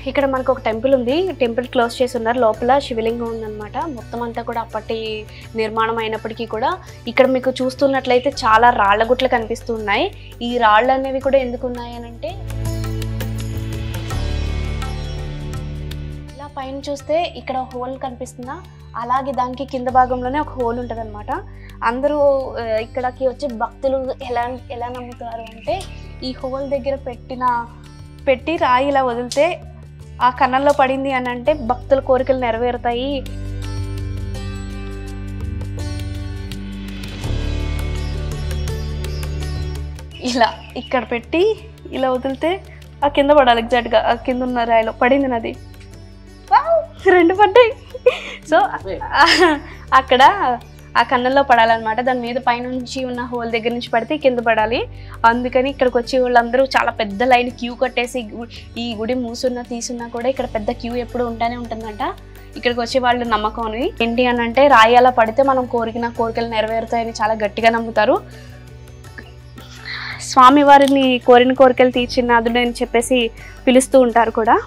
ఇక్కడ మనకు ఒక టెంపుల్ ఉంది. టెంపుల్ క్లోజ్ చేసి ఉన్నారు. లోపల శివలింగం ఉందన్నమాట. మొత్తం అంతా కూడా అప్పటి నిర్మాణం అయినప్పటికీ కూడా ఇక్కడ మీకు చూస్తున్నట్లయితే చాలా రాళ్ల గుట్లు కనిపిస్తూ ఉన్నాయి. ఈ రాళ్ళు అనేవి కూడా ఎందుకు ఉన్నాయి అని అంటే, ఇలా పైన చూస్తే ఇక్కడ హోల్ కనిపిస్తుందా, అలాగే దానికి కింద భాగంలోనే ఒక హోల్ ఉంటుంది అనమాట. అందరూ ఇక్కడికి వచ్చే భక్తులు ఎలా నమ్ముతారు అంటే, ఈ హోల్ దగ్గర పెట్టి రాయి ఇలా వదిలితే ఆ కన్నంలో పడింది అని అంటే భక్తుల కోరికలు నెరవేరుతాయి. ఇలా ఇక్కడ పెట్టి ఇలా వదిలితే ఆ కింద పడాలి. ఎగ్జాక్ట్గా ఆ కింద ఉన్న రాయిలో పడింది నది. 2 పడ్డాయి. సో అక్కడ ఆ కన్నంలో పడాలన్నమాట. దాని మీద పైనుంచి ఉన్న హోల్ దగ్గర నుంచి పడితే కింద పడాలి. అందుకని ఇక్కడికి వచ్చే వాళ్ళందరూ చాలా పెద్ద లైన్ క్యూ కట్టేసి, ఈ గుడి మూసున్నా తీసున్నా కూడా ఇక్కడ పెద్ద క్యూ ఎప్పుడు ఉంటానే ఉంటుందంట. ఇక్కడికి వచ్చే వాళ్ళు నమ్మకం అని ఏంటి అని అంటే, రాయి అలా పడితే మనం కోరికలు నెరవేరుతాయని చాలా గట్టిగా నమ్ముతారు. స్వామివారిని కోరిన కోరికలు తీర్చినాథుడు అని చెప్పేసి పిలుస్తూ ఉంటారు కూడా.